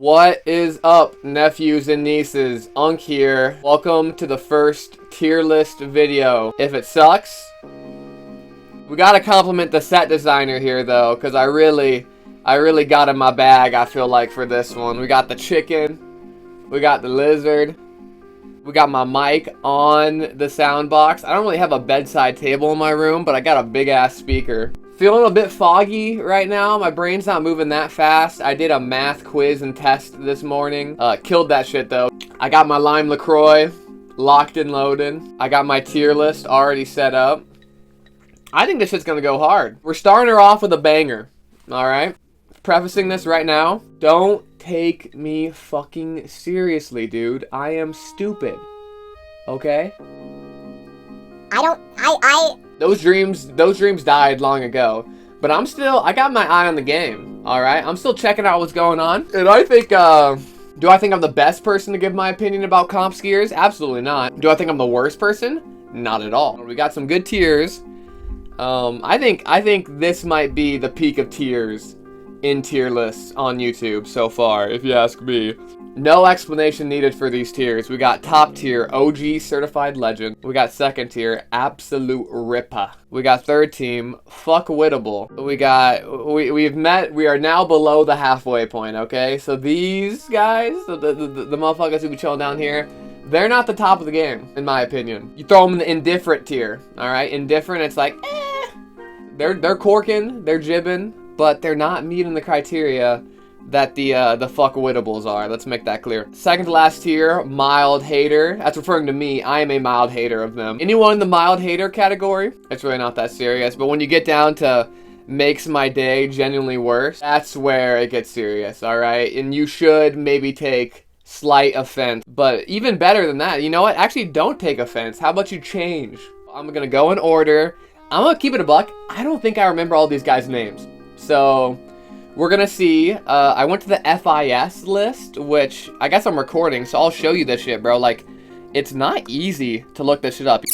What is up, nephews and nieces? Unk here. Welcome to the first tier list video. If it sucks, we gotta compliment the set designer here though, because I really got in my bag, I feel like, for this one. We got the chicken, we got the lizard, we got my mic on the sound box. I don't really have a bedside table in my room, but I got a big ass speaker. Feeling a bit foggy right now. My brain's not moving that fast. I did a math quiz and test this morning. Killed that shit though. I got my lime LaCroix locked and loaded. I got my tier list already set up. I think this shit's gonna go hard. We're starting her off with a banger. Alright? Prefacing this right now. Don't take me fucking seriously, dude. I am stupid. Okay? Those dreams died long ago. But I got my eye on the game, alright? I'm still checking out what's going on. And I think, do I think I'm the best person to give my opinion about comp skiers? Absolutely not. Do I think I'm the worst person? Not at all. We got some good tiers. I think this might be the peak of tiers in tier lists on YouTube so far, if you ask me. No explanation needed for these tiers. We got top tier, OG certified legend. We got second tier, absolute ripper. We got third team, fuck wittable. We are now below the halfway point, okay? So these guys, the motherfuckers who be chilling down here, they're not the top of the game, in my opinion. You throw them in the indifferent tier, alright? Indifferent, it's like, They're corking, they're jibbing, but they're not meeting the criteria that the fuck wittables are. Let's make that clear. Second to last tier, mild hater. That's referring to me. I am a mild hater of them. Anyone in the mild hater category, it's really not that serious. But when you get down to makes my day genuinely worse, that's where it gets serious, alright? And you should maybe take slight offense. But even better than that, you know what? Actually, don't take offense. How about you change? I'm gonna go in order. I'm gonna keep it a buck. I don't think I remember all these guys' names. So we're gonna see. I went to the FIS list, which I guess I'm recording, so I'll show you this shit, bro. Like, it's not easy to look this shit up.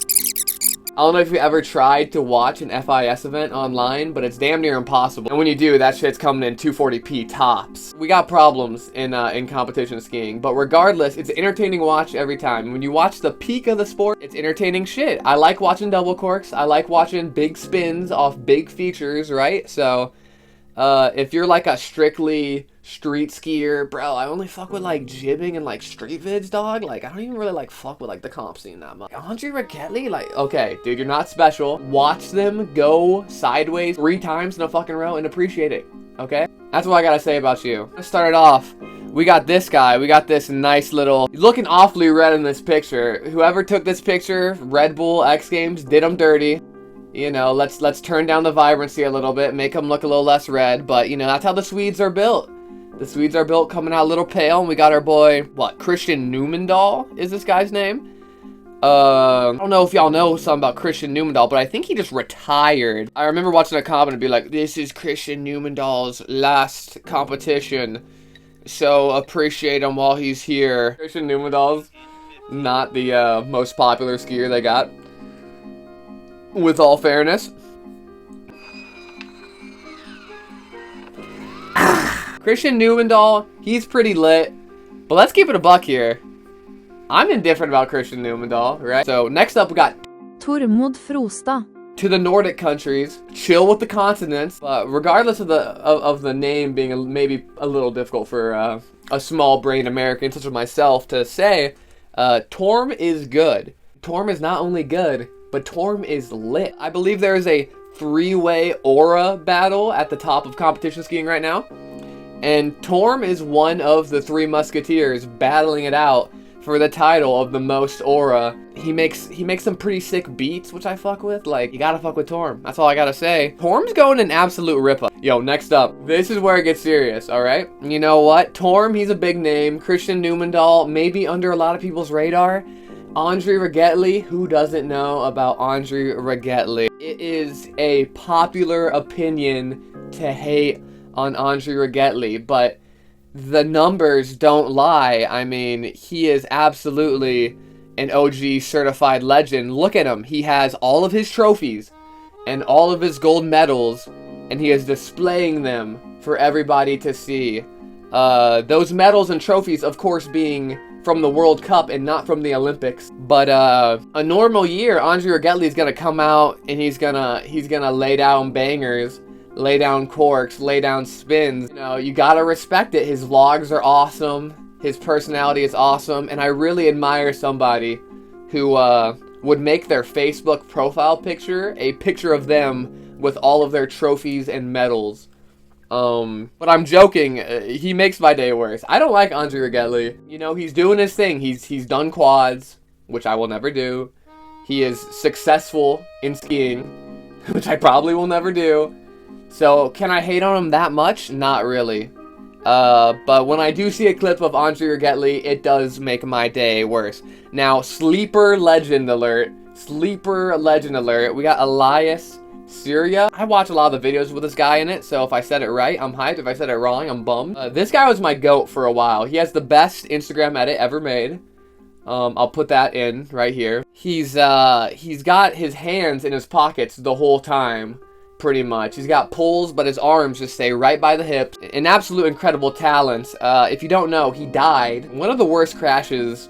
I don't know if you ever tried to watch an FIS event online, but it's damn near impossible. And when you do, that shit's coming in 240p tops. We got problems in competition skiing, but regardless, it's an entertaining watch every time. When you watch the peak of the sport, it's entertaining shit. I like watching double corks. I like watching big spins off big features, right? So if you're like a strictly street skier, bro, I only fuck with like jibbing and like street vids, dog. Like, I don't even really like fuck with like the comp scene that much. Andre Rigetti, like, okay, dude, you're not special. Watch them go sideways 3 times in a fucking row and appreciate it, okay? That's what I gotta say about you. Let's start it off. We got this guy. We got this nice little, he's looking awfully red in this picture. Whoever took this picture, Red Bull X Games, did them dirty. You know, let's turn down the vibrancy a little bit, make them look a little less red, but you know, that's how the Swedes are built. The Swedes are built coming out a little pale, and we got our boy, what, Christian Newmandahl is this guy's name? I don't know if y'all know something about Christian Newmandahl, but I think he just retired. I remember watching a comment and be like, this is Christian Newmandahl's last competition, so appreciate him while he's here. Christian Newmandahl's not the most popular skier they got. With all fairness. Christian Newmandahl, he's pretty lit. But let's keep it a buck here. I'm indifferent about Christian Newmandahl, right? So next up we got Tormod Frosta. To the Nordic countries. Chill with the consonants. But regardless of the name being maybe a little difficult for a small-brained American such as myself to say, Torm is good. Torm is not only good, but Torm is lit. I believe there is a 3-way aura battle at the top of competition skiing right now. And Torm is one of the 3 musketeers battling it out for the title of the most aura. He makes some pretty sick beats, which I fuck with. Like, you gotta fuck with Torm. That's all I gotta say. Torm's going an absolute ripper. Yo, next up. This is where it gets serious, alright? You know what? Torm, he's a big name. Christian Newmandahl, maybe under a lot of people's radar. Andre Rigetti, who doesn't know about Andre Rigetti? It is a popular opinion to hate on Andre Rigetti, but the numbers don't lie. I mean, he is absolutely an OG certified legend. Look at him. He has all of his trophies and all of his gold medals, and he is displaying them for everybody to see. Those medals and trophies, of course, being from the World Cup and not from the Olympics. But a normal year, Andre Urgetli is gonna come out and he's gonna lay down bangers, lay down corks, lay down spins. You know, you gotta respect it. His vlogs are awesome. His personality is awesome, and I really admire somebody who would make their Facebook profile picture a picture of them with all of their trophies and medals. But I'm joking. He makes my day worse. I don't like Andre Urgetli. You know, he's doing his thing. He's done quads, which I will never do. He is successful in skiing, which I probably will never do. So, can I hate on him that much? Not really. But when I do see a clip of Andre Urgetli, it does make my day worse. Now, sleeper legend alert. Sleeper legend alert. We got Elias Syria. I watch a lot of the videos with this guy in it, so if I said it right, I'm hyped. If I said it wrong, I'm bummed. This guy was my GOAT for a while. He has the best Instagram edit ever made. I'll put that in right here. He's got his hands in his pockets the whole time, pretty much. He's got pulls, but his arms just stay right by the hips. An absolute incredible talent. If you don't know, he died. One of the worst crashes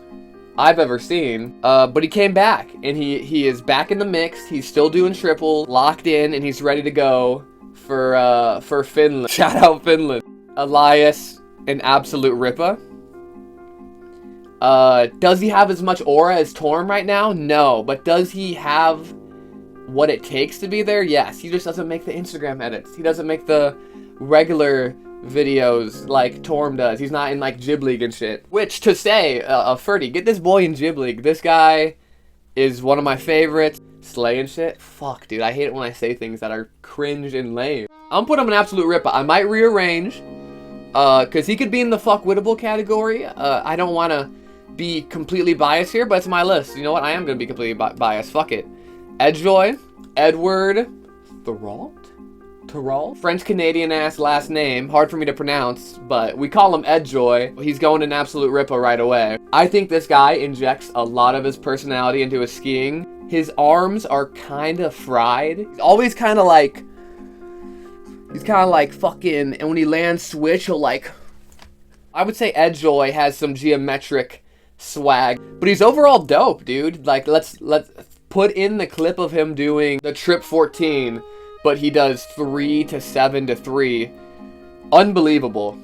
I've ever seen, but he came back, and he is back in the mix. He's still doing triples, locked in, and he's ready to go for Finland. Shout out Finland. Elias, an absolute ripper. Does he have as much aura as Torm right now? No, but does he have what it takes to be there? Yes. He just doesn't make the Instagram edits. He doesn't make the regular videos like Torm does. He's not in like Jib League and shit. Which, to say, Ferdy, get this boy in Jib League. This guy is one of my favorites. Slay and shit. Fuck, dude. I hate it when I say things that are cringe and lame. I'm putting him an absolute ripper. I might rearrange, because he could be in the fuck-wittable category. I don't want to be completely biased here, but it's my list. You know what? I am going to be completely biased. Fuck it. Edjoy, Edward Terrault? French-Canadian ass last name, hard for me to pronounce, but we call him Edjoy. He's going an absolute ripper right away. I think this guy injects a lot of his personality into his skiing. His arms are kind of fried. He's always kind of like fucking, and when he lands switch, he'll like, I would say Edjoy has some geometric swag, but he's overall dope, dude. Like, let's put in the clip of him doing the trip 14, but he does 3 to 7 to 3. Unbelievable.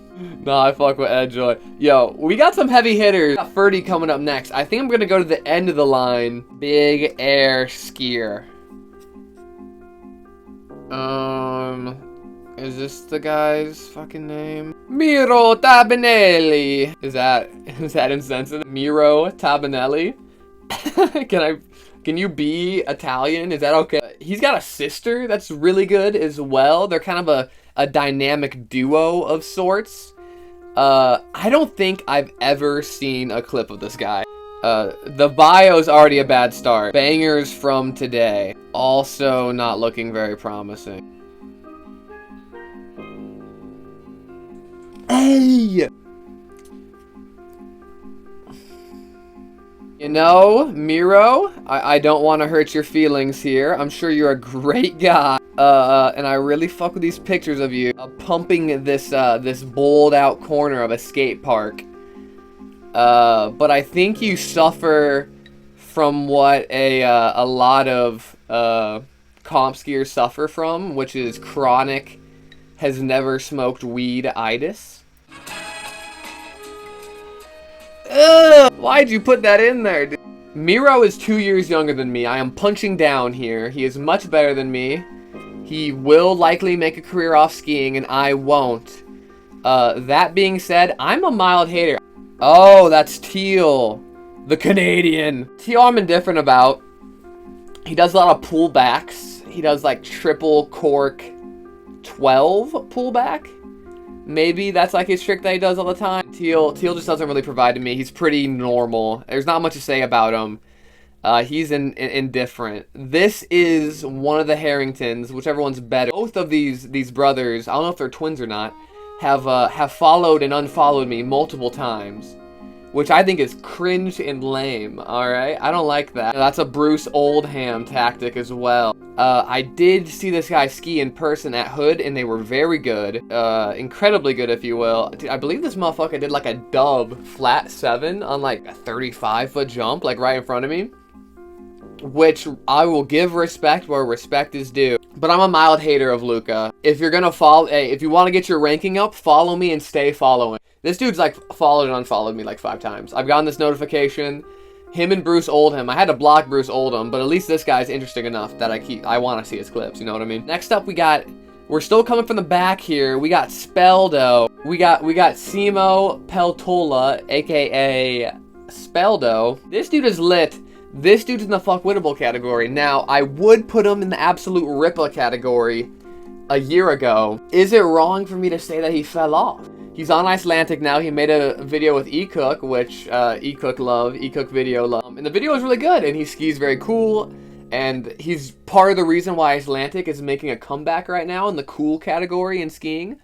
Nah, I fuck with Edjoy. Yo, we got some heavy hitters. We got Ferdy coming up next. I think I'm gonna go to the end of the line. Big air skier. Is this the guy's fucking name? Miro Tabinelli. Is that insensitive? Miro Tabinelli? Can you be Italian? Is that okay? He's got a sister that's really good as well. They're kind of a dynamic duo of sorts. I don't think I've ever seen a clip of this guy. The bio's already a bad start. Bangers from today. Also not looking very promising. Hey! You know, Miro, I don't want to hurt your feelings here. I'm sure you're a great guy. And I really fuck with these pictures of you pumping this bowled out corner of a skate park. But I think you suffer from what a lot of comp skiers suffer from, which is chronic, has never smoked weed-itis. Ugh, why'd you put that in there, dude? Miro is 2 years younger than me. I am punching down here. He is much better than me. He will likely make a career off skiing, and I won't. That being said, I'm a mild hater. Oh, that's Teal, the Canadian. Teal I'm indifferent about. He does a lot of pullbacks. He does like triple cork 12 pullback. Maybe that's like his trick that he does all the time. Teal just doesn't really provide to me. He's pretty normal. There's not much to say about him. He's indifferent. This is one of the Harringtons, whichever one's better. Both of these brothers, I don't know if they're twins or not, have followed and unfollowed me multiple times. which I think is cringe and lame, alright? I don't like that. That's a Bruce Oldham tactic as well. I did see this guy ski in person at Hood, and they were very good. Incredibly good, if you will. Dude, I believe this motherfucker did like a dub flat 7 on like a 35-foot jump, like right in front of me. Which I will give respect where respect is due. But I'm a mild hater of Luca. If you're gonna follow, hey, if you want to get your ranking up, follow me and stay following. This dude's like followed and unfollowed me like 5 times. I've gotten this notification. Him and Bruce Oldham. I had to block Bruce Oldham, but at least this guy's interesting enough that I want to see his clips, you know what I mean? Next up, we're still coming from the back here. We got Speldo. We got Simo Peltola, aka Speldo. This dude is lit. This dude's in the fuckwittable category. Now, I would put him in the absolute Rippa category a year ago. Is it wrong for me to say that he fell off? He's on Icelandic now. He made a video with eCook, which eCook love, eCook video love. And the video is really good, and he skis very cool. And he's part of the reason why Icelandic is making a comeback right now in the cool category in skiing.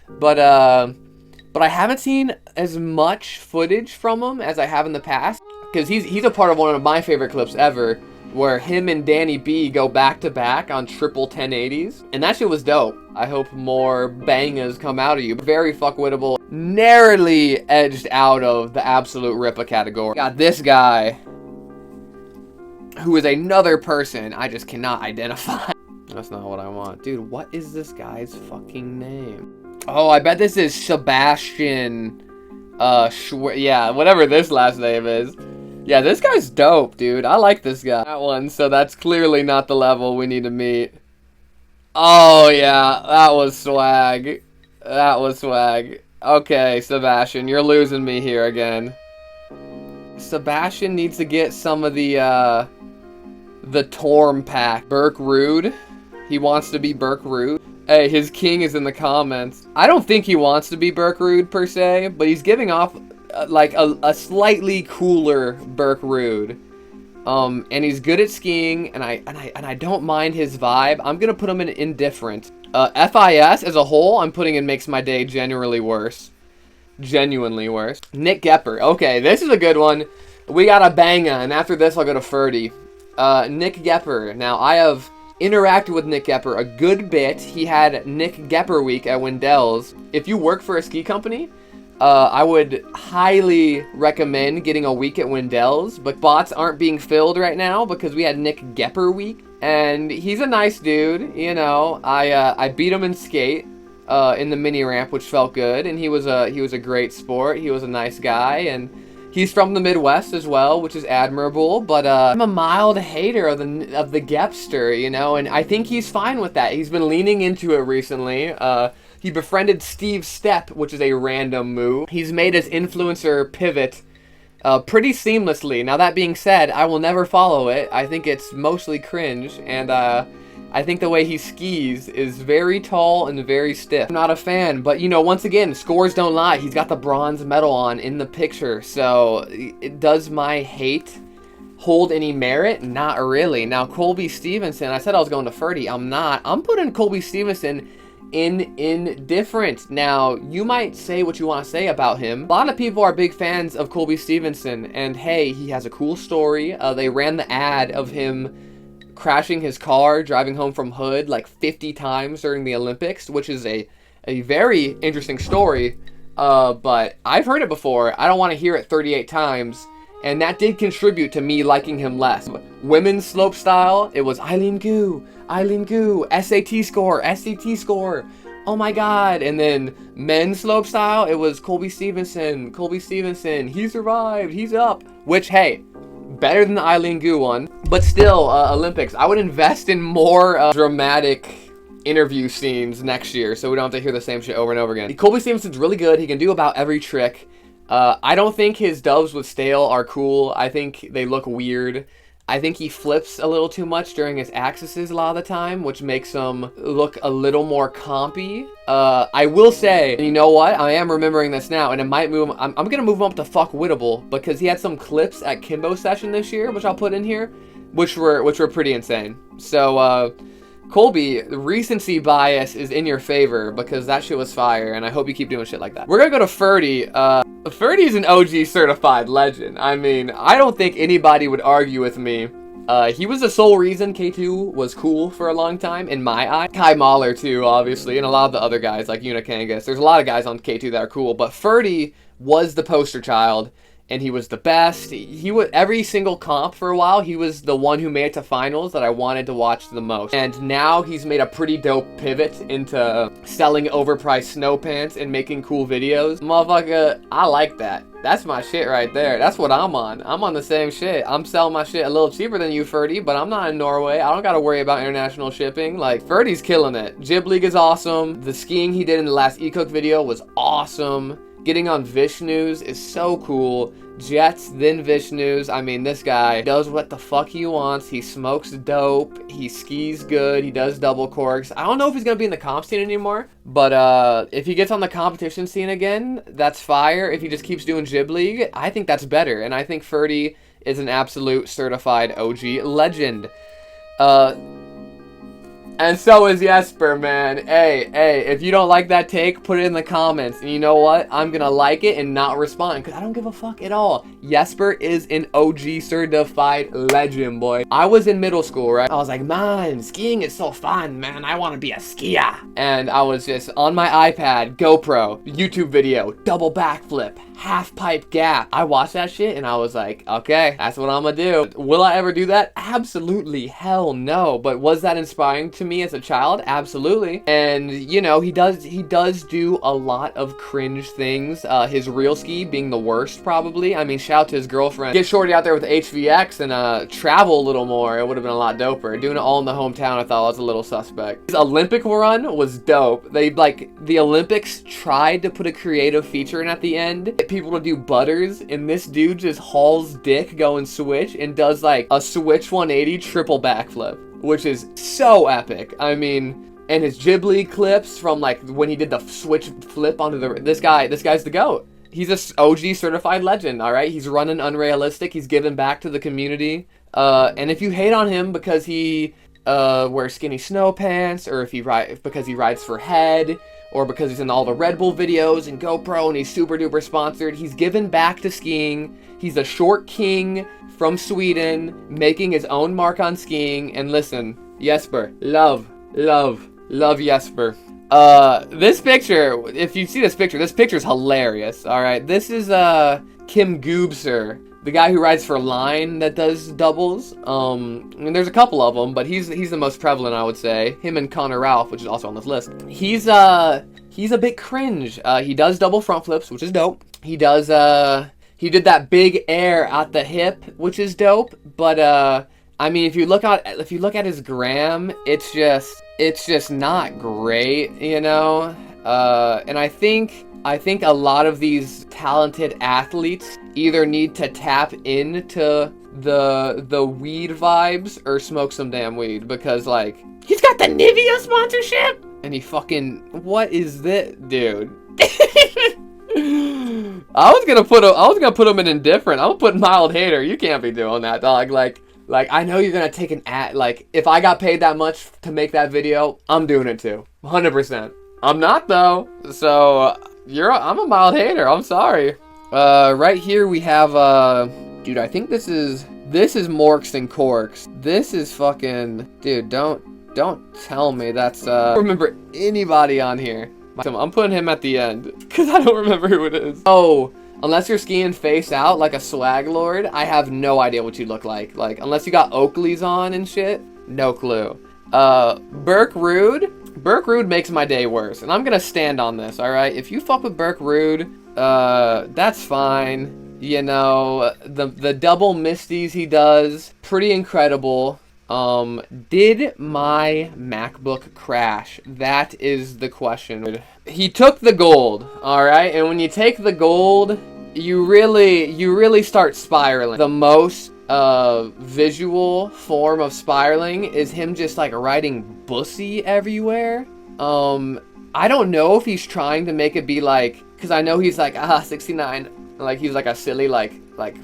But I haven't seen as much footage from him as I have in the past. Because he's a part of one of my favorite clips ever, where him and Danny B go back to back on triple 1080s. And that shit was dope. I hope more bangers come out of you. Very fuckwittable. Narrowly edged out of the absolute Rippa category. Got this guy, who is another person I just cannot identify. That's not what I want. Dude, what is this guy's fucking name? Oh, I bet this is Sebastian, yeah, whatever this last name is. Yeah, this guy's dope, dude. I like this guy. That one, so that's clearly not the level we need to meet. Oh, yeah, that was swag. That was swag. Okay, Sebastian, you're losing me here again. Sebastian needs to get some of the Torm pack. Burke Rude. He wants to be Burke Rude. Hey, his king is in the comments. I don't think he wants to be Burke Rude per se, but he's giving off like a slightly cooler Burke Rude. And he's good at skiing, and I don't mind his vibe. I'm gonna put him in indifferent. FIS as a whole, I'm putting in makes my day genuinely worse. Genuinely worse. Nick Gepper. Okay, this is a good one. We got a banger, and after this I'll go to Ferdy. Nick Gepper. Now, I have interacted with Nick Gepper a good bit. He had Nick Gepper week at Wendell's. If you work for a ski company, I would highly recommend getting a week at Wendell's, but spots aren't being filled right now because we had Nick Gepper week, and he's a nice dude, you know. I beat him in skate in the mini ramp, which felt good, and he was a great sport. He was a nice guy, and he's from the Midwest as well, which is admirable. But I'm a mild hater of the Gepster, you know, and I think he's fine with that. He's been leaning into it recently. He befriended Steve Stepp, which is a random move. He's made his influencer pivot pretty seamlessly. Now, that being said, I will never follow it. I think it's mostly cringe, and I think the way he skis is very tall and very stiff. I'm not a fan, but, you know, once again, scores don't lie. He's got the bronze medal on in the picture, so does my hate hold any merit? Not really. Now, Colby Stevenson, I said I was going to Ferdy. I'm not. I'm putting Colby Stevenson in indifferent. Now, you might say what you want to say about him. A lot of people are big fans of Colby Stevenson, and hey, he has a cool story. They ran the ad of him crashing his car driving home from Hood like 50 times during the Olympics, which is a very interesting story, but I've heard it before. I don't want to hear it 38 times, and that did contribute to me liking him less. Women's slopestyle, it was Eileen Gu, SAT score, oh my god. And then men's slopestyle, it was Colby Stevenson, he survived, he's up. Which, hey, better than the Eileen Gu one, but still, Olympics. I would invest in more dramatic interview scenes next year, so we don't have to hear the same shit over and over again. Colby Stevenson's really good. He can do about every trick. I don't think his doves with stale are cool. I think they look weird. I think he flips a little too much during his axes a lot of the time, which makes him look a little more compy. I will say, and you know what? I am remembering this now, and it might move. I'm gonna move him up to fuckwittable because he had some clips at Kimbo session this year, which I'll put in here, which were pretty insane. So Colby, the recency bias is in your favor because that shit was fire, and I hope you keep doing shit like that. We're gonna go to Ferdy. Ferdy's an OG certified legend. I mean, I don't think anybody would argue with me. He was the sole reason K2 was cool for a long time, in my eye. Kai Mahler, too, obviously, and a lot of the other guys, like Unikangas. There's a lot of guys on K2 that are cool, but Ferdy was the poster child, and he was the best. He was every single comp for a while. He was the one who made it to finals that I wanted to watch the most. And now he's made a pretty dope pivot into selling overpriced snow pants and making cool videos. Motherfucker, I like that. That's my shit right there. That's what I'm on. I'm on the same shit. I'm selling my shit a little cheaper than you, Ferdy, but I'm not in Norway. I don't gotta worry about international shipping. Like, Ferdy's killing it. Jib League is awesome. The skiing he did in the last eCook video was awesome. Getting on Vishnu's is so cool. Jets, then Vishnu's. I mean, this guy does what the fuck he wants. He smokes dope. He skis good. He does double corks. I don't know if he's going to be in the comp scene anymore, but if he gets on the competition scene again, that's fire. If he just keeps doing Jib League, I think that's better. And I think Ferdy is an absolute certified OG legend. And so is Jesper, man. Hey, if you don't like that take, put it in the comments. And you know what? I'm gonna like it and not respond, because I don't give a fuck at all. Jesper is an OG certified legend, boy. I was in middle school, right? I was like, man, skiing is so fun, man. I want to be a skier. And I was just on my iPad, GoPro, YouTube video, double backflip, half pipe gap. I watched that shit and I was like, okay, that's what I'm gonna do. Will I ever do that? Absolutely, hell no. But was that inspiring to me as a child? Absolutely. And you know, he does do a lot of cringe things. His real ski being the worst, probably. I mean, shout out to his girlfriend. Get Shorty out there with the HVX and travel a little more. It would have been a lot doper. Doing it all in the hometown, I thought was a little suspect. His Olympic run was dope. They, like, the Olympics tried to put a creative feature in at the end, get people to do butters, and this dude just hauls dick going switch and does like a switch 180 triple backflip, which is so epic. I mean, and his Jib League clips from like when he did the switch flip onto the, this guy's the GOAT. He's a OG certified legend, all right? He's running unrealistic. He's giving back to the community. And if you hate on him because he wears skinny snow pants, or if because he rides for head, or because he's in all the Red Bull videos and GoPro and he's super duper sponsored, he's given back to skiing. He's a short king from Sweden, making his own mark on skiing. And listen, Jesper, love Jesper. This picture, if you see this picture's hilarious, alright? This is, Kim Goobser, the guy who rides for Line that does doubles. I mean, there's a couple of them, but he's the most prevalent, I would say. Him and Connor Ralph, which is also on this list. He's a bit cringe. He does double front flips, which is dope. He does, he did that big air at the hip, which is dope. But, I mean, if you look at his gram, it's just not great, you know? And I think a lot of these talented athletes either need to tap into the weed vibes or smoke some damn weed, because like, he's got the Nivea sponsorship and he fucking, what is this, dude? I was gonna put him in indifferent. I'm gonna put mild hater. You can't be doing that, dog. Like I know you're gonna take an ad. Like, if I got paid that much to make that video, I'm doing it too, 100%. I'm not though, so I'm a mild hater. I'm sorry. Right here we have dude, I think this is Morks and Corks. This is fucking, dude. Don't tell me that's I don't remember anybody on here. I'm putting him at the end because I don't remember who it is. Oh, unless you're skiing face out like a swag lord, I have no idea what you look like. Like, unless you got Oakleys on and shit, no clue. Burke Rude makes my day worse, and I'm gonna stand on this, alright? If you fuck with Burke Rude, that's fine. You know, the double misties he does, pretty incredible. Did my MacBook crash? That is the question. He took the gold, alright? And when you take the gold, you really start spiraling. The most visual form of spiraling is him just like riding bussy everywhere. I don't know if he's trying to make it be like, because I know he's like 69, like he's like a silly, like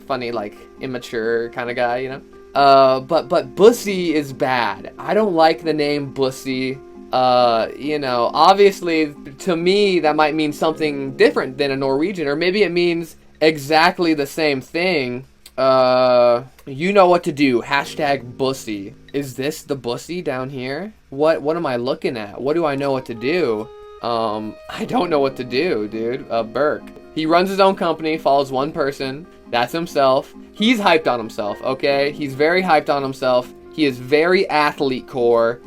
funny, like immature kind of guy, you know. But Bussy is bad. I don't like the name Bussy. You know, obviously, to me, that might mean something different than a Norwegian, or maybe it means exactly the same thing. You know what to do. Hashtag Bussy. Is this the Bussy down here? What am I looking at? What do I know what to do? I don't know what to do, dude. Burke. He runs his own company, follows one person. That's himself. He's hyped on himself, okay? He's very hyped on himself. He is very athlete core.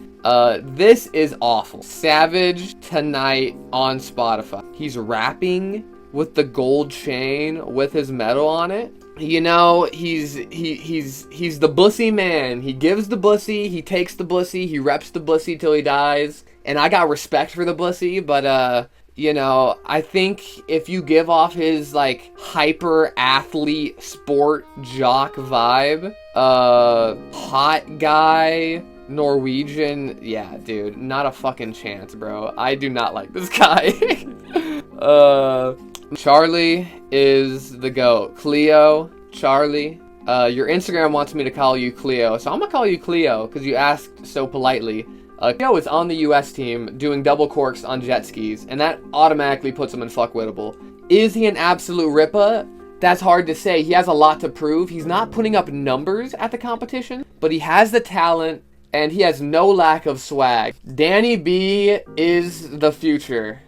This is awful. Savage Tonight on Spotify. He's rapping with the gold chain with his medal on it. You know, he's the Bussy man. He gives the Bussy, he takes the Bussy, he reps the Bussy till he dies. And I got respect for the Bussy, but you know, I think if you give off his like hyper athlete sport jock vibe, hot guy Norwegian, yeah, dude, not a fucking chance, bro. I do not like this guy. Charlie is the GOAT. Cleo, Charlie, your Instagram wants me to call you Cleo, so I'm gonna call you Cleo because you asked so politely. Cleo is on the US team doing double corks on jet skis, and that automatically puts him in fuckwittable. Is he an absolute ripper? That's hard to say. He has a lot to prove. He's not putting up numbers at the competition, but he has the talent, and he has no lack of swag. Danny B is the future.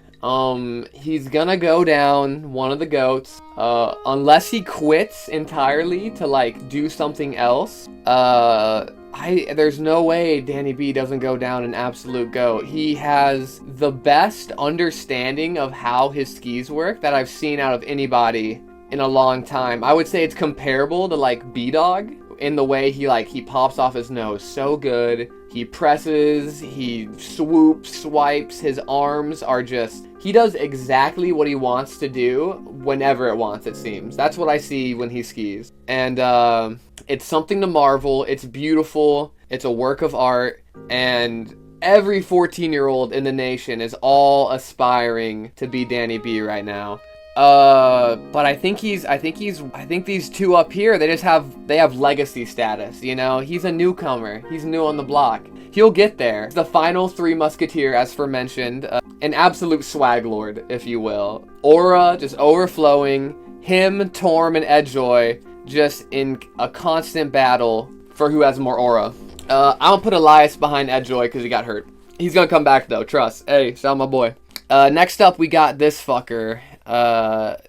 He's gonna go down one of the GOATs, unless he quits entirely to, like, do something else. There's no way Danny B doesn't go down an absolute GOAT. He has the best understanding of how his skis work that I've seen out of anybody in a long time. I would say it's comparable to, like, B-Dog in the way he pops off his nose so good. He presses, he swoops, swipes, his arms are just... He does exactly what he wants to do whenever it wants, it seems. That's what I see when he skis. And it's something to marvel. It's beautiful. It's a work of art. And every 14-year-old in the nation is all aspiring to be Danny B right now. But I think these two up here, they have legacy status, you know? He's a newcomer. He's new on the block. He'll get there. The final three musketeer, as aforementioned, an absolute swag lord, if you will. Aura just overflowing. Him, Torm, and Edjoy just in a constant battle for who has more aura. I'm gonna put Elias behind Edjoy because he got hurt. He's gonna come back though, trust. Hey, shout out my boy. Next up, we got this fucker.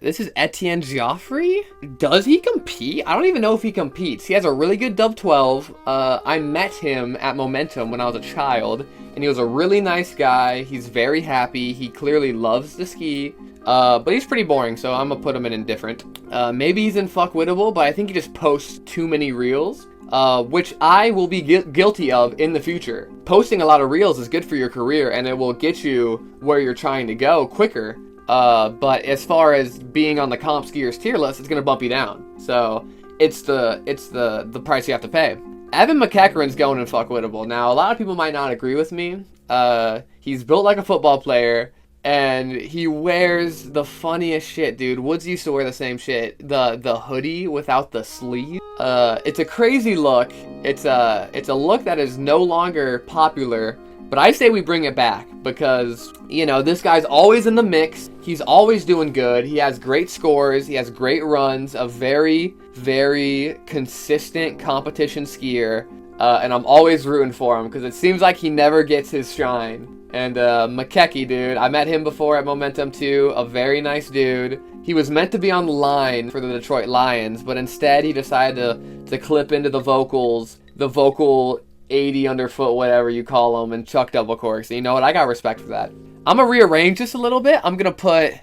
This is Etienne Geoffrey. Does he compete? I don't even know if he competes. He has a really good dub 12. I met him at Momentum when I was a child, and he was a really nice guy. He's very happy. He clearly loves to ski. But he's pretty boring, so I'm gonna put him in indifferent. Maybe he's in fuckwittable, but I think he just posts too many reels. Which I will be guilty of in the future. Posting a lot of reels is good for your career, and it will get you where you're trying to go quicker. But as far as being on the comp skiers tier list, it's gonna bump you down. So it's the price you have to pay. Evan McEachran's going in fuckwittable. Now a lot of people might not agree with me. He's built like a football player. And he wears the funniest shit, dude. Woods used to wear the same shit. The hoodie without the sleeve. It's a crazy look. It's a look that is no longer popular. But I say we bring it back because, you know, this guy's always in the mix. He's always doing good. He has great scores. He has great runs. A very, very consistent competition skier. And I'm always rooting for him because it seems like he never gets his shine. And McKechnie, dude, I met him before at Momentum too. A very nice dude. He was meant to be on the line for the Detroit Lions, but instead he decided to clip into the vocals, the vocal 80 underfoot, whatever you call them, and chuck double corks. And you know what? I got respect for that. I'm gonna rearrange this a little bit. I'm gonna put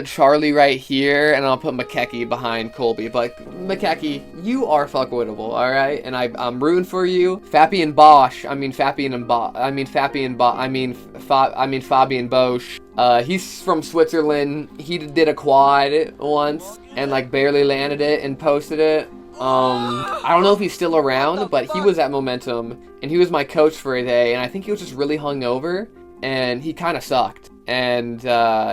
Charlie right here, and I'll put McKechnie behind Colby. But McKechnie, you are fuckwittable, all right? And I'm rooting for you. Fabian Bosch. Fabian Bosch. He's from Switzerland. He did a quad once and like barely landed it and posted it. I don't know if he's still around, but he was at Momentum and he was my coach for a day, and I think he was just really hungover and he kind of sucked. And,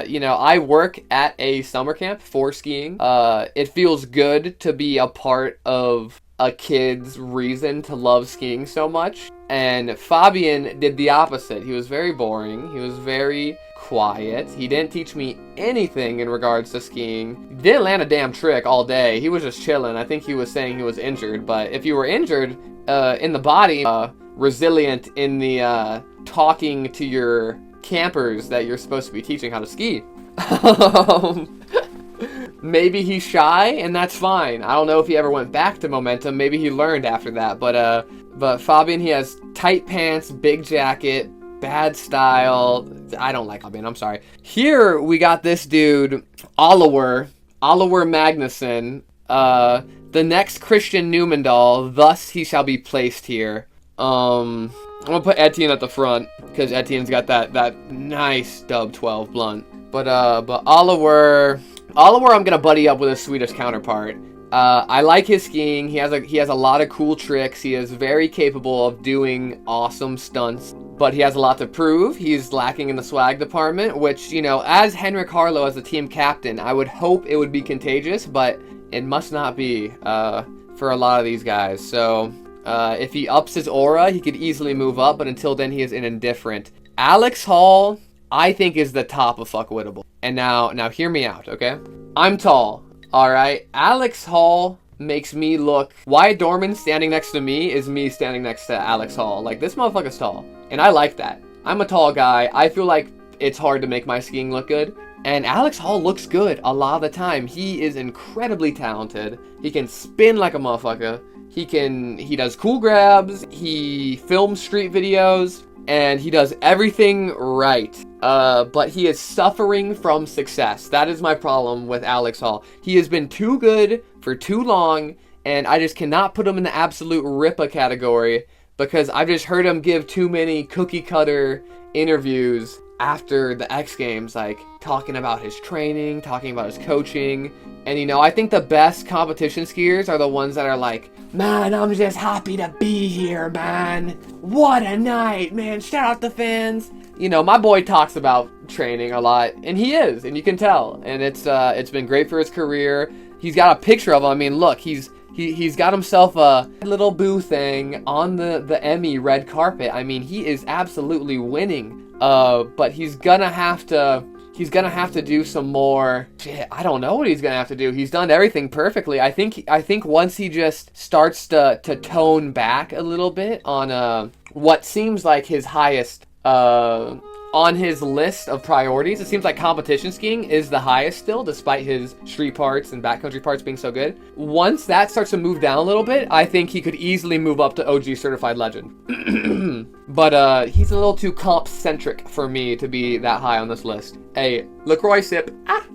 you know, I work at a summer camp for skiing. It feels good to be a part of a kid's reason to love skiing so much. And Fabian did the opposite. He was very boring. He was very quiet. He didn't teach me anything in regards to skiing. He didn't land a damn trick all day. He was just chilling. I think he was saying he was injured. But if you were injured in the body, resilient in the talking to your campers that you're supposed to be teaching how to ski. Maybe he's shy, and that's fine. I don't know if he ever went back to momentum. Maybe he learned after that. But Fabian, he has tight pants, big jacket, bad style. I don't like Fabian, I'm sorry. Here we got this dude, Oliver Magnuson, the next Christian Newmandahl, thus he shall be placed here. I'm gonna put Etienne at the front, because Etienne's got that nice dub 12 blunt. But Oliver, I'm gonna buddy up with his Swedish counterpart. I like his skiing. He has a lot of cool tricks. He is very capable of doing awesome stunts, but he has a lot to prove. He's lacking in the swag department, which, you know, as Henrik Harlow, as the team captain, I would hope it would be contagious, but it must not be for a lot of these guys. So if he ups his aura, he could easily move up, but until then, he is indifferent. Alex Hall, I think, is the top of fuckwittable. And now hear me out, okay? I'm tall, alright? Alex Hall makes me look... Wyatt Dorman standing next to me is me standing next to Alex Hall. Like, this motherfucker's tall. And I like that. I'm a tall guy. I feel like it's hard to make my skiing look good. And Alex Hall looks good a lot of the time. He is incredibly talented. He can spin like a motherfucker. He does cool grabs. He films street videos. And he does everything right. But he is suffering from success. That is my problem with Alex Hall. He has been too good for too long, and I just cannot put him in the absolute Rippa category because I've just heard him give too many cookie cutter interviews after the X Games, like talking about his training, talking about his coaching. And, you know, I think the best competition skiers are the ones that are like, man, I'm just happy to be here, man. What a night, man. Shout out the fans. You know, my boy talks about training a lot, and he is, and you can tell. And it's been great for his career. He's got a picture of him. I mean, look, he's got himself a little boo thing on the Emmy red carpet. I mean, he is absolutely winning. But he's gonna have to do some more shit. I don't know what he's gonna have to do. He's done everything perfectly. I think once he just starts to tone back a little bit on what seems like his highest on his list of priorities, it seems like competition skiing is the highest still, despite his street parts and backcountry parts being so good. Once that starts to move down a little bit, I think he could easily move up to OG certified legend. But he's a little too comp-centric for me to be that high on this list. Hey, LaCroix sip. Ah!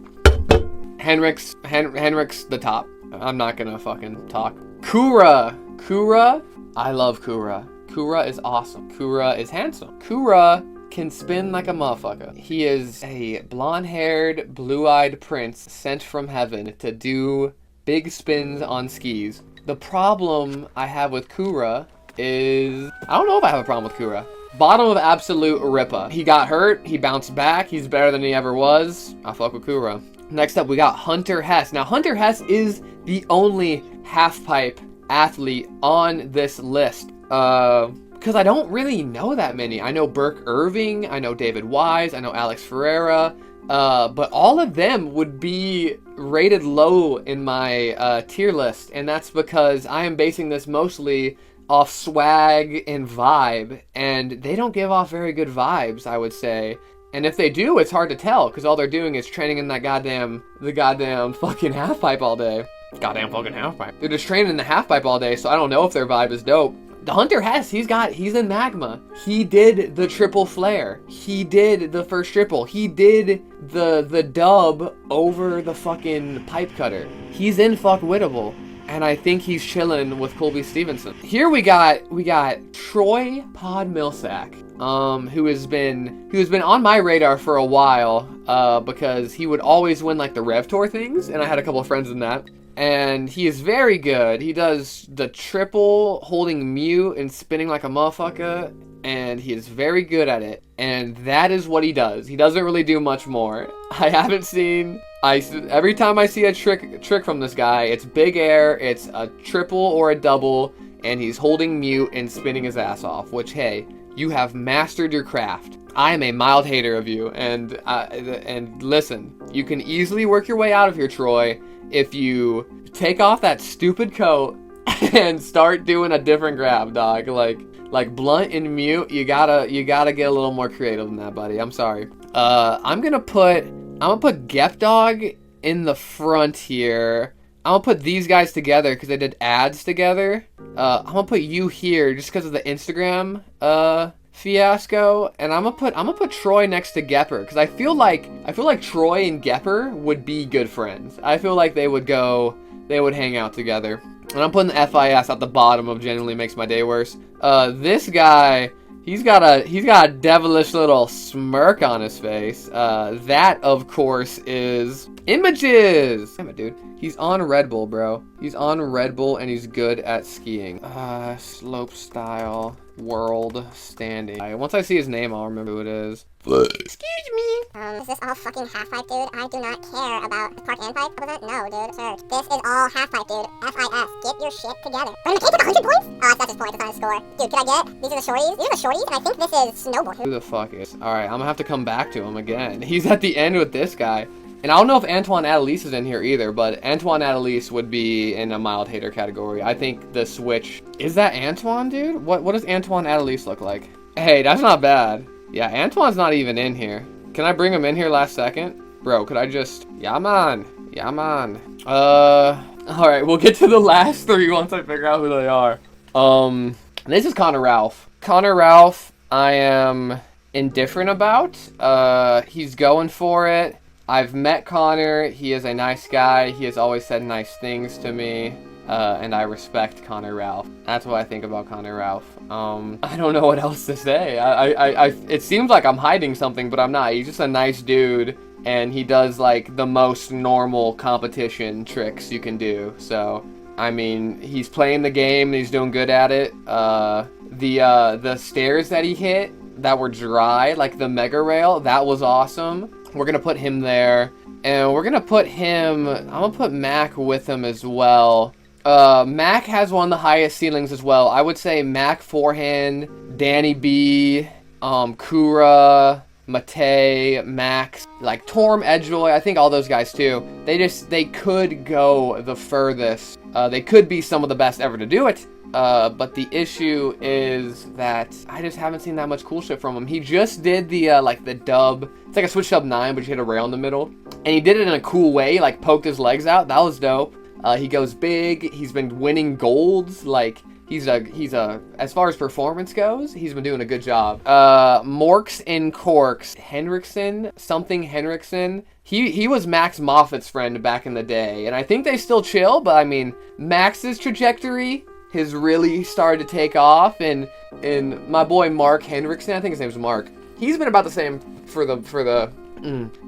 Henrik's the top. I'm not gonna fucking talk. Kura, I love Kura. Kura is awesome. Kura is handsome. Kura can spin like a motherfucker. He is a blonde-haired, blue-eyed prince sent from heaven to do big spins on skis. The problem I have with Kura is... I don't know if I have a problem with Kura. Bottom of absolute Rippa. He got hurt. He bounced back. He's better than he ever was. I fuck with Kura. Next up, we got Hunter Hess. Now, Hunter Hess is the only half-pipe athlete on this list. Because I don't really know that many. I know Burke Irving, I know David Wise, I know Alex Ferreira, but all of them would be rated low in my tier list, and that's because I am basing this mostly off swag and vibe, and they don't give off very good vibes, I would say. And if they do, it's hard to tell, because all they're doing is training in the goddamn fucking halfpipe all day. Goddamn fucking halfpipe. They're just training in the halfpipe all day, so I don't know if their vibe is dope. The Hunter Hess, he's in Magma. He did the triple flare. He did the first triple. He did the dub over the fucking pipe cutter. He's in fuckwittable. And I think he's chilling with Colby Stevenson. Here we got Troy Pod Millsack, who has been on my radar for a while, because he would always win like the Rev Tour things, and I had a couple of friends in that. And he is very good. He does the triple holding mute and spinning like a motherfucker. and he is very good at it, and that is what he does. He doesn't really do much more. I haven't seen... every time I see a trick from this guy, it's big air, it's a triple or a double, and he's holding mute and spinning his ass off, which, hey, you have mastered your craft. I am a mild hater of you, and listen, you can easily work your way out of here, Troy, if you take off that stupid coat and start doing a different grab, dog. Like blunt and mute, you gotta get a little more creative than that, buddy. I'm sorry. I'm gonna put Gep Dog in the front here. I'm gonna put these guys together because they did ads together. I'm gonna put you here just because of the Instagram fiasco, and I'm gonna put Troy next to Gepper because I feel like Troy and Gepper would be good friends. I feel like they would hang out together. And I'm putting the FIS at the bottom of genuinely makes my day worse. This guy, he's got a devilish little smirk on his face. That of course is Images. Damn it, dude. He's on Red Bull, bro. He's on Red Bull and he's good at skiing. Slope style, world standing. Once I see his name, I'll remember who it is. Excuse me. Is this all fucking half pipe, dude? I do not care about the park and pipe. No, dude. Sir, this is all half pipe, dude. FIS. Get your shit together. But McKay took 100 points? Oh, that's not his point. That's not his score. Dude, could I get it? These are the shorties. These are the shorties, and I think this is Snowboard. Who the fuck is? Alright, I'm gonna have to come back to him again. He's at the end with this guy. And I don't know if Antoine Adelise is in here either, but Antoine Adelise would be in a mild hater category. I think the switch... Is that Antoine, dude? What does Antoine Adelise look like? Hey, that's not bad. Yeah, Antoine's not even in here. Can I bring him in here last second? Bro, could I just... Yeah, man. Yeah, man. Alright, we'll get to the last three once I figure out who they are. This is Connor Ralph. Connor Ralph, I am indifferent about. He's going for it. I've met Connor. He is a nice guy. He has always said nice things to me. And I respect Connor Ralph. That's what I think about Connor Ralph. I don't know what else to say. It seems like I'm hiding something, but I'm not. He's just a nice dude, and he does like the most normal competition tricks you can do. So, I mean, he's playing the game and he's doing good at it. The stairs that he hit that were dry, like the mega rail, that was awesome. We're gonna put him there, and we're gonna put him. I'm gonna put Mac with him as well. Mac has one of the highest ceilings as well. I would say Mac forehand, Danny B, Kura, Mate, Max, like Torm, Edgejoy, I think all those guys too. They could go the furthest. They could be some of the best ever to do it. But the issue is that I just haven't seen that much cool shit from him. He just did the, like the dub. It's like a switch dub 9, but you hit a rail in the middle. And he did it in a cool way, like poked his legs out. That was dope. He goes big. He's been winning golds. Like, he's a, as far as performance goes, he's been doing a good job. Morks and Corks. Henriksen, something Henriksen. He was Max Moffat's friend back in the day. And I think they still chill, but I mean, Max's trajectory has really started to take off. And my boy Mark Henriksen, I think his name's Mark. He's been about the same for the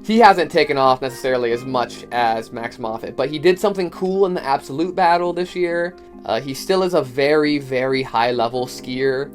he hasn't taken off necessarily as much as Max Moffat, but he did something cool in the Absolute Battle this year. He still is a very, very high-level skier,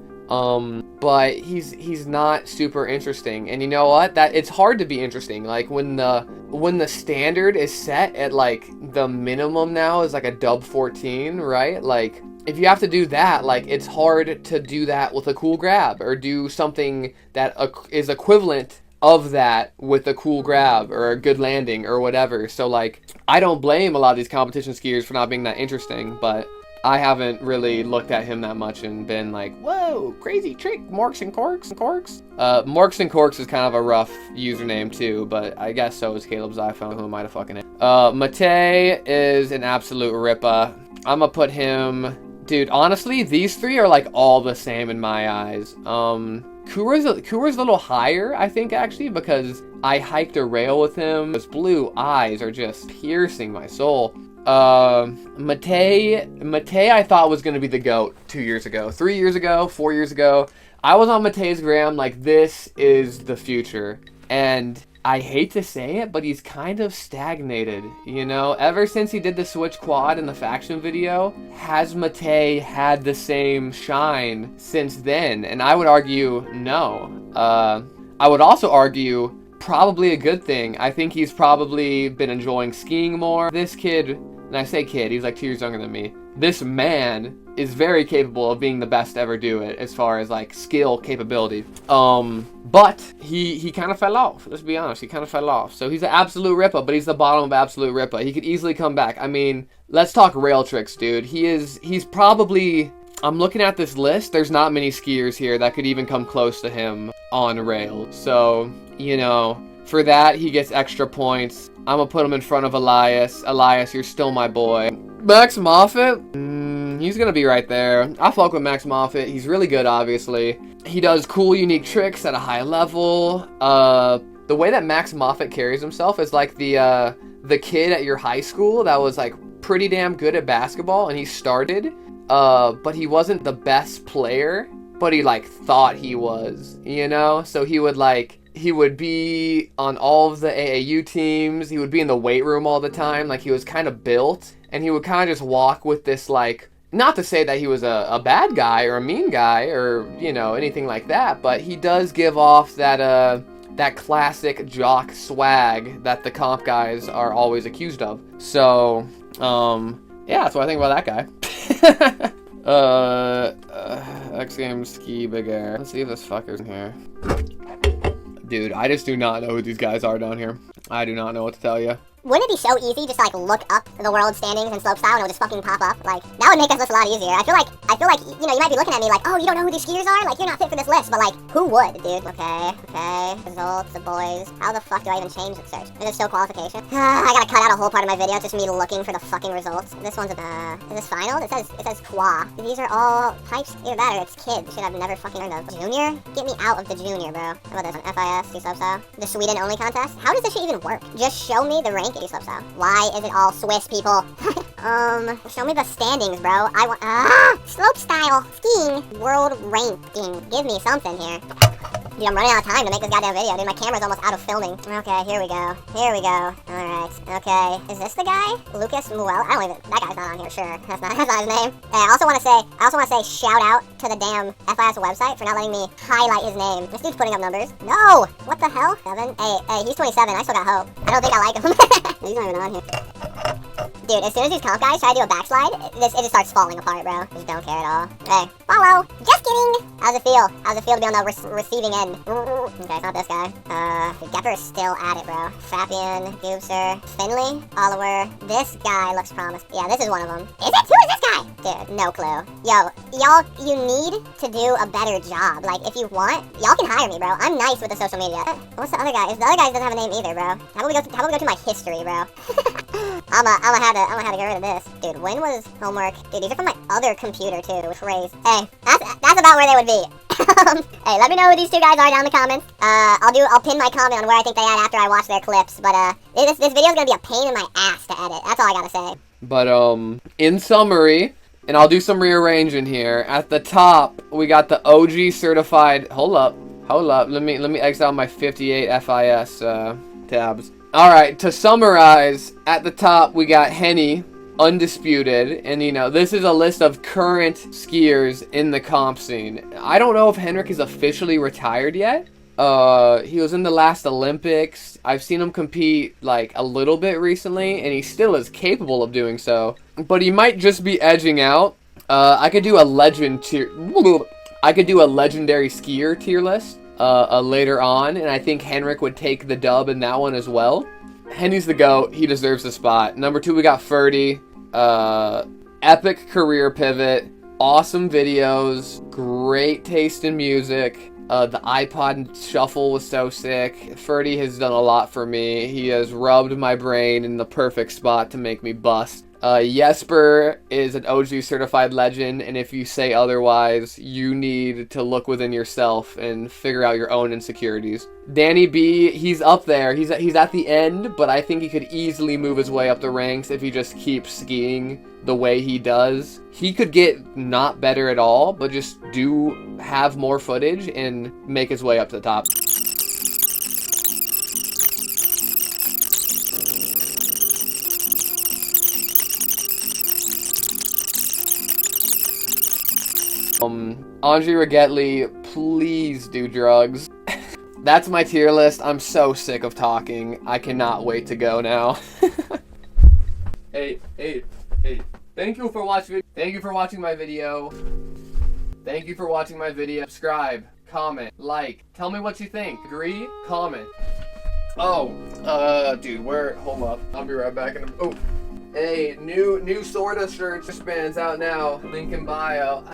but he's not super interesting. And you know what? That it's hard to be interesting. Like when the standard is set at like the minimum now is like a dub 14, right? Like if you have to do that, like it's hard to do that with a cool grab or do something that is equivalent of that with a cool grab or a good landing or whatever. So like I don't blame a lot of these competition skiers for not being that interesting, but I haven't really looked at him that much and been like, whoa, crazy trick, Morks and Corks. Morks and Corks is kind of a rough username too, but I guess so is Caleb's iPhone, who might have fucking it. Mate is an absolute ripper. I'm gonna put him... Dude, honestly, these three are like all the same in my eyes. Kura's a little higher, I think, actually, because I hiked a rail with him. His blue eyes are just piercing my soul. Mate I thought was going to be the GOAT 2 years ago. 3 years ago, 4 years ago. I was on Mate's gram like, this is the future. And I hate to say it, but he's kind of stagnated, you know? Ever since he did the switch quad in the faction video, has Matei had the same shine since then? And I would argue no. I would also argue probably a good thing. I think he's probably been enjoying skiing more. This kid, and I say kid, he's like 2 years younger than me. This man is very capable of being the best to ever do it as far as like skill capability. But he kind of fell off. Let's be honest, he kind of fell off. So he's an absolute ripper, but he's the bottom of absolute ripper. He could easily come back. I mean, let's talk rail tricks, dude. He's probably, I'm looking at this list, there's not many skiers here that could even come close to him on rail. So, you know, for that, he gets extra points. I'm gonna put him in front of Elias. Elias, you're still my boy. Max Moffat? He's gonna be right there. I fuck with Max Moffat. He's really good, obviously. He does cool, unique tricks at a high level. The way that Max Moffat carries himself is like the kid at your high school that was like pretty damn good at basketball, and he started, but he wasn't the best player, but he like thought he was, you know? So he would be on all of the AAU teams. He would be in the weight room all the time. Like, he was kind of built, and he would kind of just walk with this, like, not to say that he was a bad guy or a mean guy or, you know, anything like that, but he does give off that, that classic jock swag that the comp guys are always accused of. So, yeah, that's what I think about that guy. X Games Ski Big Air. Let's see if this fucker's in here. Dude, I just do not know who these guys are down here. I do not know what to tell you. Wouldn't it be so easy just to, like, look up the world standings and slopestyle and it would just fucking pop up? Like, that would make us list a lot easier. I feel like, you know, you might be looking at me like, oh, you don't know who these skiers are? Like, you're not fit for this list. But, like, who would, dude? Okay. Results, the boys. How the fuck do I even change the search? Is it still qualification? I gotta cut out a whole part of my video just me looking for the fucking results. This one's is this final? It says qua. These are all types. Either that or it's kids. Shit I've never fucking heard of. Junior? Get me out of the junior, bro. How about this one? FIS, D-Slopestyle. The Sweden only contest? How does this shit even work? Just show me the rank at D-Slopestyle. Why is it all Swiss people? Show me the standings, bro. I want, slopestyle, skiing, world ranking. Give me something here. Dude, I'm running out of time to make this goddamn video, dude. My camera's almost out of filming. Okay, here we go. Alright, okay. Is this the guy? Lucas Muel? I don't even, that guy's not on here, sure. That's not his name. Hey, I also wanna say shout out to the damn FIS website for not letting me highlight his name. This dude's putting up numbers. No! What the hell? 7? Hey, he's 27. I still got hope. I don't think I like him. He's not even on here. Dude, as soon as these comp guys try to do a backslide, it just starts falling apart, bro. Just don't care at all. Hey, follow! Just kidding! How's it feel? How's it feel to be on the receiving end? Okay, it's not this guy. Gepper is still at it, bro. Fabian, Goobser, Finley, Oliver. This guy looks promising. Yeah, this is one of them. Is it? Who is this guy? Dude, no clue. Yo, y'all, you need to do a better job. Like, if you want, y'all can hire me, bro. I'm nice with the social media. What's the other guy? The other guy doesn't have a name either, bro. How about we go to my history, bro? I'm gonna have to get rid of this. Dude, when was homework? Dude, these are from my other computer too, which raised. Hey, that's about where they would be. Hey, let me know who these two guys are down in the comments. I'll pin my comment on where I think they at after I watch their clips. But this video's gonna be a pain in my ass to edit. That's all I gotta say. But in summary, and I'll do some rearranging here. At the top, we got the OG certified. Hold up. Let me exit out my 58 FIS tabs. Alright, to summarize, at the top we got Henny, undisputed, and you know, this is a list of current skiers in the comp scene. I don't know if Henrik is officially retired yet. He was in the last Olympics. I've seen him compete like a little bit recently, and he still is capable of doing so. But he might just be edging out. I could do a legendary skier tier list. Later on, and I think Henrik would take the dub in that one as well. Henny's the GOAT. He deserves the spot. Number 2, we got Ferdy. Epic career pivot. Awesome videos. Great taste in music. The iPod shuffle was so sick. Ferdy has done a lot for me. He has rubbed my brain in the perfect spot to make me bust. Jesper is an OG certified legend, and if you say otherwise, you need to look within yourself and figure out your own insecurities. Danny B, he's up there. He's at the end, but I think he could easily move his way up the ranks if he just keeps skiing the way he does. He could get not better at all, but just have more footage and make his way up to the top. Andre Rigetli, please do drugs. That's my tier list. I'm so sick of talking. I cannot wait to go now. Hey. Thank you for watching. Thank you for watching my video. Thank you for watching my video. Subscribe, comment, like. Tell me what you think. Agree? Comment. Oh, dude, hold up. I'll be right back. Oh, hey, new sorta shirt wristbands out now. Link in bio.